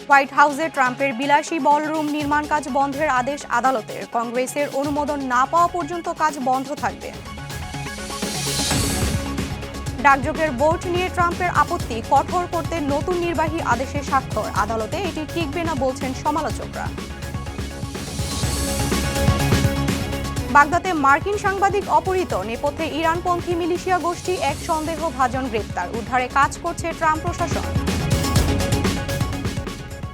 White হাউসে ট্রাম্পের বিলাসী বলরুম নির্মাণ কাজ বন্ধের আদেশ আদালতের। কংগ্রেসের অনুমোদন না পাওয়া পর্যন্ত কাজ বন্ধ থাকবে। ডাকযোগের ভোট নিয়ে ট্রাম্পের আপত্তি কঠোর করতে নতুন নির্বাহী আদেশে স্বাক্ষর। আদালতে এটি টিকবে না বলছেন সমালোচকরা। বাগদাদে মার্কিন সাংবাদিক অপহৃত, নেপথ্যে ইরানপন্থী মিলিশিয়া গোষ্ঠী, এক সন্দেহভাজন গ্রেপ্তার। উদ্ধারে কাজ করছে ট্রাম্প প্রশাসন।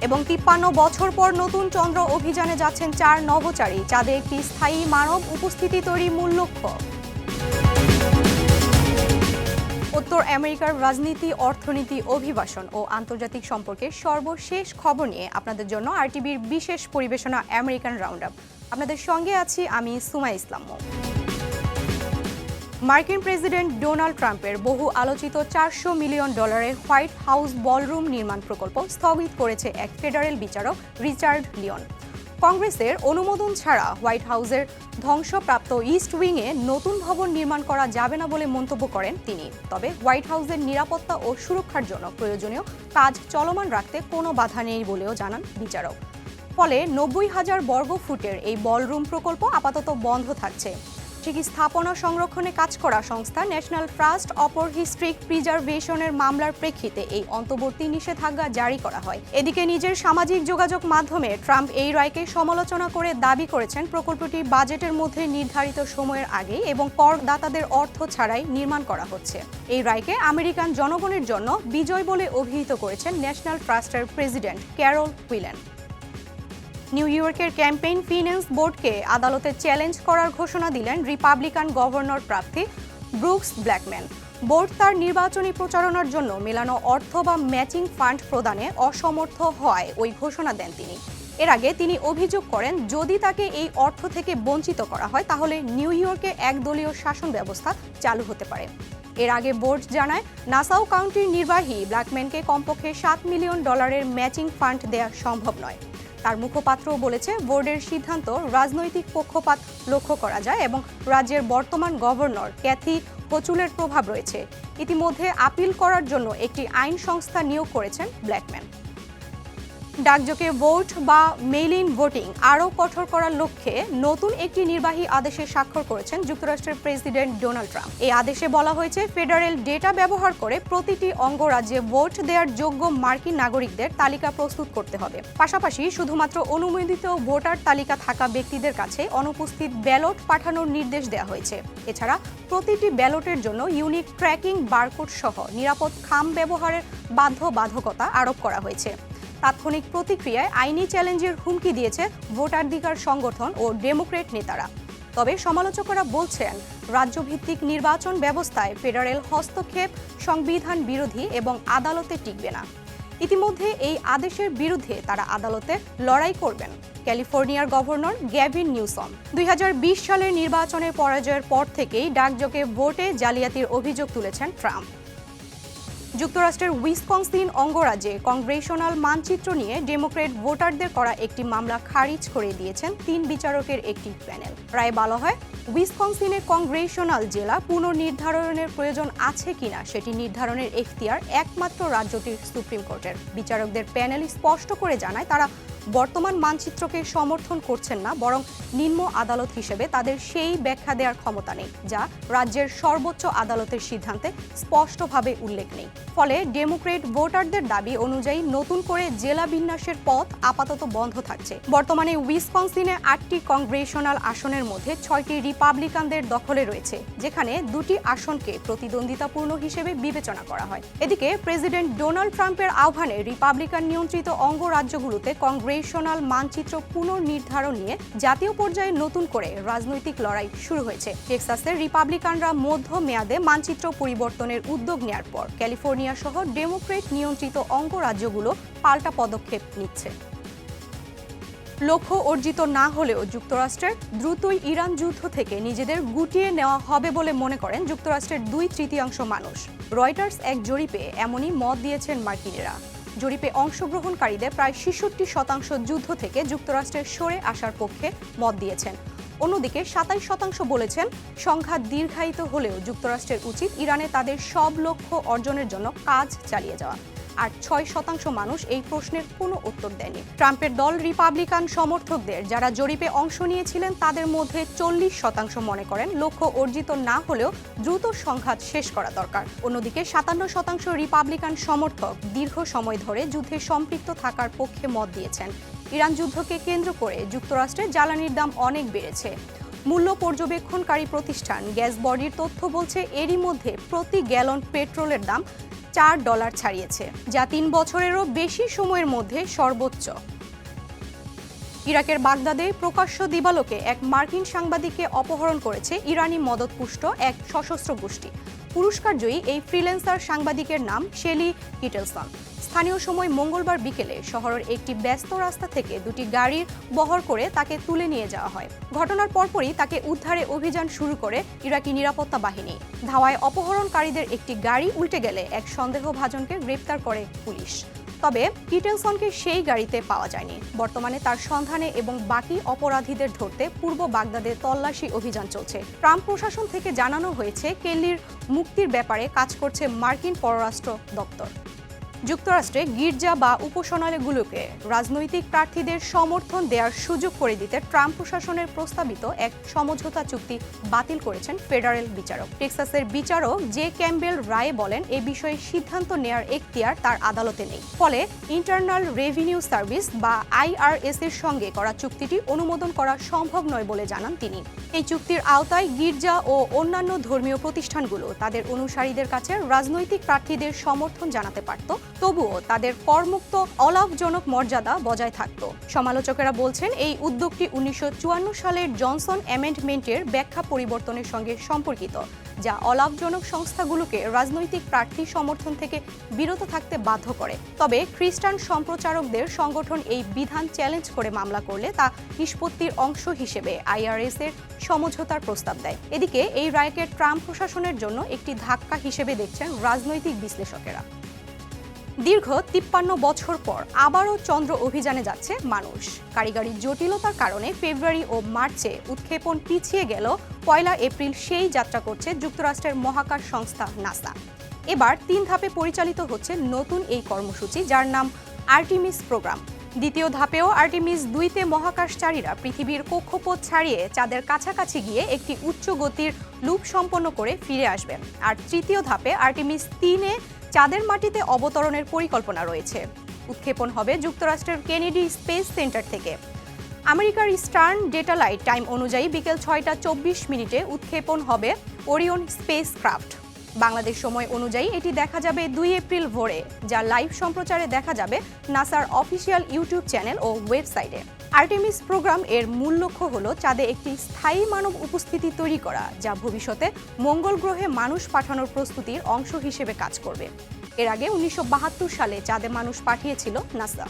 এবং 53 বছর পর নতুন চন্দ্র অভিযানে যাচ্ছেন 4 নভোচারী। চাঁদে একটি স্থায়ী মানব উপস্থিতি তৈরি মূল লক্ষ্য। উত্তর আমেরিকার রাজনীতি, অর্থনীতি, অভিবাসন ও আন্তর্জাতিক সম্পর্কে সর্বশেষ খবর নিয়ে আপনাদের জন্য আরটিভির বিশেষ পরিবেশনা আমেরিকান রাউন্ড আপ। আপনাদের সঙ্গে আছি আমি সুমা ইসলাম। মার্কিন প্রেসিডেন্ট ডোনাল্ড ট্রাম্পের বহু আলোচিত $400 মিলিয়ন হোয়াইট হাউস বলরুম নির্মাণ প্রকল্প স্থগিত করেছে এক ফেডারেল বিচারক রিচার্ড লিওন। কংগ্রেসের অনুমোদন ছাড়া হোয়াইট হাউসের ধ্বংসপ্রাপ্ত ইস্ট উইংয়ে নতুন ভবন নির্মাণ করা যাবে না বলে মন্তব্য করেন তিনি। তবে হোয়াইট হাউসের নিরাপত্তা ও সুরক্ষার জন্য প্রয়োজনীয় কাজ চলমান রাখতে কোনো বাধা নেই বলেও জানান বিচারক। ফলে 90,000 বর্গ ফুটের এই বলরুম প্রকল্প আপাতত বন্ধ থাকছে। ঠিক স্থাপনা সংরক্ষণে কাজ করা সংস্থা ন্যাশনাল ট্রাস্ট অফর হিস্ট্রিক প্রিজার্ভেশনের মামলার প্রেক্ষিতে এই অন্তর্বর্তী নিষেধাজ্ঞা জারি করা হয়। এদিকে নিজের সামাজিক যোগাযোগ মাধ্যমে ট্রাম্প এই রায়কে সমালোচনা করে দাবি করেছেন প্রকল্পটি বাজেটের মধ্যে নির্ধারিত সময়ের আগেই এবং করদাতাদের অর্থ ছাড়াই নির্মাণ করা হচ্ছে। এই রায়কে আমেরিকান জনগণের জন্য বিজয় বলে অভিহিত করেছেন ন্যাশনাল ট্রাস্টের প্রেসিডেন্ট ক্যারল হুইলেন। নিউ ইয়র্কের ক্যাম্পেইন ফিন্যান্স বোর্ডকে আদালতে চ্যালেঞ্জ করার ঘোষণা দিলেন রিপাবলিকান গভর্নর প্রার্থী ব্রুকস ব্ল্যাকম্যান। বোর্ড তার নির্বাচনী প্রচারণার জন্য মেলানো অর্থ বা ম্যাচিং ফান্ড প্রদানে অসমর্থ হওয়ায় ওই ঘোষণা দেন তিনি। এর আগে তিনি অভিযোগ করেন যদি তাকে এই অর্থ থেকে বঞ্চিত করা হয় তাহলে নিউ ইয়র্কে একদলীয় শাসন ব্যবস্থা চালু হতে পারে। এর আগে বোর্ড জানায় নাসাউ কাউন্টির নির্বাহী ব্ল্যাকম্যানকে কমপক্ষে $7 মিলিয়ন ম্যাচিং ফান্ড দেওয়া সম্ভব নয়। তার মুখপাত্র বলেছে বোর্ডের সিদ্ধান্ত রাজনৈতিক পক্ষপাত লক্ষ্য করা যায় এবং রাজ্যের বর্তমান গভর্নর ক্যাথি হোচুলের প্রভাব রয়েছে। ইতিমধ্যে আপিল করার জন্য একটি আইন সংস্থা নিয়োগ করেছেন ব্ল্যাকম্যান। ডাকযোগে ভোট বা মেইল ইন ভোটিং আরও কঠোর করার লক্ষ্যে নতুন একটি নির্বাহী আদেশে স্বাক্ষর করেছেন যুক্তরাষ্ট্রের প্রেসিডেন্ট ডোনাল্ড ট্রাম্প। এই আদেশে বলা হয়েছে ফেডারেল ডেটা ব্যবহার করে প্রতিটি অঙ্গরাজ্যে ভোট দেওয়ার যোগ্য মার্কিন নাগরিকদের তালিকা প্রস্তুত করতে হবে। পাশাপাশি শুধুমাত্র অনুমোদিত ভোটার তালিকা থাকা ব্যক্তিদের কাছে অনুপস্থিত ব্যালট পাঠানোর নির্দেশ দেওয়া হয়েছে। এছাড়া প্রতিটি ব্যালটের জন্য ইউনিক ট্র্যাকিং বারকোড সহ নিরাপদ খাম ব্যবহারের বাধ্যবাধকতা আরোপ করা হয়েছে। তাৎক্ষণিক প্রতিক্রিয়ায় আইনি চ্যালেঞ্জের হুমকি দিয়েছে ভোটাধিকার সংগঠন ও ডেমোক্রেট নেতারা। তবে সমালোচকরা বলছেন রাজ্যভিত্তিক নির্বাচন ব্যবস্থায় ফেডারেল হস্তক্ষেপ সংবিধান বিরোধী এবং আদালতে টিকবে না। ইতিমধ্যে এই আদেশের বিরুদ্ধে তারা আদালতে লড়াই করবেন। ক্যালিফোর্নিয়ার গভর্নর গ্যাভিন নিউসম 2020 সালের নির্বাচনের পরাজয়ের পর থেকেই ডাকযোগে ভোটে জালিয়াতির অভিযোগ তুলেছেন ট্রাম্প। যুক্তরাষ্ট্রের উইসকনসিন অঙ্গরাজ্যে কংগ্রেশনাল মানচিত্র নিয়ে ডেমোক্রেট ভোটারদের করা একটি মামলা খারিজ করে দিয়েছেন 3 বিচারকের একটি প্যানেল। রায়ে বলা হয় উইসকনসিনে কংগ্রেশনাল জেলা পুনর্নির্ধারণের প্রয়োজন আছে কিনা সেটি নির্ধারণের এখতিয়ার একমাত্র রাজ্যটির সুপ্রিম কোর্টের। বিচারকদের প্যানেল স্পষ্ট করে জানায় তারা বর্তমান মানচিত্রকে সমর্থন করছেন না, বরং নিম্ন আদালত হিসেবে তাদের সেই ব্যাখ্যা দেওয়ার ক্ষমতা নেই যা রাজ্যের সর্বোচ্চ আদালতের সিদ্ধান্তে স্পষ্টভাবে উল্লেখ নেই। ফলে ডেমোক্রেট ভোটারদের দাবি অনুযায়ী নতুন করে জেলা বিন্যাসের পথ আপাতত বন্ধ থাকছে। বর্তমানে উইসকনসিনে 8টি কংগ্রেশনাল আসনের মধ্যে 6টি রিপাবলিকানদের দখলে রয়েছে, যেখানে 2টি আসনকে প্রতিদ্বন্দ্বিতাপূর্ণ হিসেবে বিবেচনা করা হয়। এদিকে প্রেসিডেন্ট ডোনাল্ড ট্রাম্পের আহ্বানে রিপাবলিকান নিয়ন্ত্রিত অঙ্গরাজ্যগুলোতে কংগ্রেশনাল মানচিত্র পুনর্নির্ধারণ নিয়ে জাতীয় পর্যায়ে নতুন করে রাজনৈতিক লড়াই শুরু হয়েছে। টেক্সাসের রিপাবলিকানরা মধ্য মেয়াদে মানচিত্র পরিবর্তনের উদ্যোগ নেওয়ার পর ক্যালিফোর্নিয়া সহ ডেমোক্রেট নিয়ন্ত্রিত অঙ্গরাজ্যগুলো পাল্টা পদক্ষেপ নিচ্ছে। লক্ষ্য অর্জিত না হলেও যুক্তরাষ্ট্রের দ্রুতই ইরান যুদ্ধ থেকে নিজেদের গুটিয়ে নেওয়া হবে বলে মনে করেন যুক্তরাষ্ট্রের 2/3 মানুষ। রয়টার্স এক জরিপে এমনই মত দিয়েছেন মার্কিনিরা। জরিপে অংশগ্রহণকারীদের প্রায় 66% যুদ্ধ থেকে যুক্তরাষ্ট্রের সরে আসার পক্ষে মত দিয়েছেন। অন্যদিকে 27% বলেছেন সংঘাত দীর্ঘায়িত হলেও যুক্তরাষ্ট্রের উচিত ইরানে তাদের সব লক্ষ্য অর্জনের জন্য কাজ চালিয়ে যাওয়া। আর 6% মানুষ এই প্রশ্নের কোনো উত্তর দেয়নি। ট্রাম্পের দল রিপাবলিকান সমর্থকদের যারা জরিপে অংশ নিয়েছিলেন তাদের মধ্যে 40% মনে করেন লক্ষ্য অর্জিত না হলেও দ্রুত সংঘাত শেষ করা দরকার। অন্যদিকে 57% রিপাবলিকান সমর্থক দীর্ঘ সময় ধরে যুদ্ধে সম্পৃক্ত থাকার পক্ষে মত দিয়েছেন। ইরান যুদ্ধকে কেন্দ্র করে যুক্তরাষ্ট্রে জ্বালানির দাম অনেক বেড়েছে। মূল্য পর্যবেক্ষণকারী প্রতিষ্ঠান গ্যাস বডির তথ্য বলছে এরই মধ্যে প্রতি গ্যালন পেট্রোলের দাম $4 ছাড়িয়েছে, যা 3 বছরেরও বেশি সময়ের মধ্যে সর্বোচ্চ। ইরাকের বাগদাদে প্রকাশ্য দিবালোকে এক মার্কিন সাংবাদিককে অপহরণ করেছে ইরানি মদতপুষ্ট এক সশস্ত্র গোষ্ঠী। পুরস্কারজয়ী এই ফ্রিল্যান্সার সাংবাদিকের নাম শেলি কিটেলসন। স্থানীয় সময় মঙ্গলবার বিকেলে শহরের একটি ব্যস্ত রাস্তা থেকে দুটি গাড়ির বহর করে তাকে তুলে নিয়ে যাওয়া হয়। ঘটনার পরপরই তাকে উদ্ধারে অভিযান শুরু করে ইরাকি নিরাপত্তা বাহিনী। ধাওয়ায় অপহরণকারীদের একটি গাড়ি উল্টে গেলে এক সন্দেহভাজনকে গ্রেপ্তার করে পুলিশ। তবে কিটেলসনকে সেই গাড়িতে পাওয়া যায়নি। বর্তমানে তার সন্ধানে এবং বাকি অপরাধীদের ধরতে পূর্ব বাগদাদে তল্লাশি অভিযান চলছে। ট্রাম্প প্রশাসন থেকে জানানো হয়েছে কেল্লির মুক্তির ব্যাপারে কাজ করছে মার্কিন পররাষ্ট্র দপ্তর। যুক্তরাষ্ট্রে গির্জা বা উপাসনালয়গুলোকে রাজনৈতিক প্রার্থীদের সমর্থন দেওয়ার সুযোগ করে দিতে ট্রাম্প প্রশাসনের প্রস্তাবিত এক সমঝোতা চুক্তি বাতিল করেছেন ফেডারেল বিচারক। টেক্সাসের বিচারক জে ক্যাম্বেল রায় বলেন, এ বিষয়ে সিদ্ধান্ত নেয়ার এখতিয়ার তার আদালতে নেই। ফলে ইন্টারনাল রেভিনিউ সার্ভিস বা IRS এর সঙ্গে করা চুক্তিটি অনুমোদন করা সম্ভব নয় বলে জানান তিনি। এই চুক্তির আওতায় গির্জা ও অন্যান্য ধর্মীয় প্রতিষ্ঠানগুলো তাদের অনুসারীদের কাছে রাজনৈতিক প্রার্থীদের সমর্থন জানাতে পারত, তবুও তাদের করমুক্ত অলাভজনক মর্যাদা বজায় থাকত। সমালোচকেরা বলছেন এই উদ্যোগটি 1954 সালের জনসন অ্যামেন্ডমেন্টের ব্যাখ্যা পরিবর্তনের সঙ্গে সম্পর্কিত, যা অলাভজনক সংস্থাগুলোকে রাজনৈতিক প্রার্থী সমর্থন থেকে বিরত থাকতে বাধ্য করে। তবে খ্রিস্টান সম্প্রচারকদের সংগঠন এই বিধান চ্যালেঞ্জ করে মামলা করলে তা নিষ্পত্তির অংশ হিসেবে IRS এর সমঝোতার প্রস্তাব দেয়। এদিকে এই রায়কে ট্রাম্প প্রশাসনের জন্য একটি ধাক্কা হিসেবে দেখছেন রাজনৈতিক বিশ্লেষকেরা। দীর্ঘ 53 বছর পর আবারও চন্দ্র অভিযানে যাচ্ছে মানুষ। কারিগরি জটিলতার কারণে ফেব্রুয়ারি ও মার্চে উৎক্ষেপণ পিছিয়ে গেল 1 এপ্রিল সেই যাত্রা করছে যুক্তরাষ্ট্রের মহাকাশ সংস্থা নাসা। এবার 3 ধাপে পরিচালিত হচ্ছে নতুন এই কর্মসূচি, যার নাম আর্টেমিস প্রোগ্রাম। দ্বিতীয় ধাপেও আর্টেমিস 2-তে মহাকাশচারীরা পৃথিবীর কক্ষপথ ছাড়িয়ে চাঁদের কাছাকাছি গিয়ে একটি উচ্চ গতির লুপ সম্পন্ন করে ফিরে আসবেন। আর তৃতীয় ধাপে আর্টেমিস 3-এ চাঁদের মাটিতে অবতরণের পরিকল্পনা রয়েছে। উৎক্ষেপণ হবে যুক্তরাষ্ট্রের কেনেডি স্পেস সেন্টার থেকে। আমেরিকার ইস্টার্ন ডেটালাইট টাইম অনুযায়ী বিকেল 6টা 24 উৎক্ষেপণ হবে ওরিয়ন স্পেস ক্রাফট। বাংলাদেশ সময় অনুযায়ী এটি দেখা যাবে 2 এপ্রিল ভোরে, যা লাইভ সম্প্রচারে দেখা যাবে নাসার অফিসিয়াল ইউটিউব চ্যানেল ও ওয়েবসাইটে। আর্টেমিস প্রোগ্রাম এর মূল লক্ষ্য হলো চাঁদে একটি স্থায়ী মানব উপস্থিতি তৈরি করা, যা ভবিষ্যতে মঙ্গল গ্রহে মানুষ পাঠানোর প্রস্তুতির অংশ হিসেবে কাজ করবে। এর আগে 1972 সালে চাঁদে মানুষ পাঠিয়েছিল নাসা।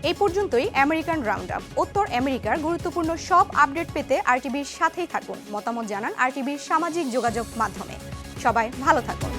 এই পর্যন্তই আমেরিকান রাউন্ড আপ। উত্তর আমেরিকার গুরুত্বপূর্ণ সব আপডেট পেতে RTVর সাথেই থাকুন। মতামত জানান RTVর সামাজিক যোগাযোগ মাধ্যমে। সবাই ভালো থাকুন।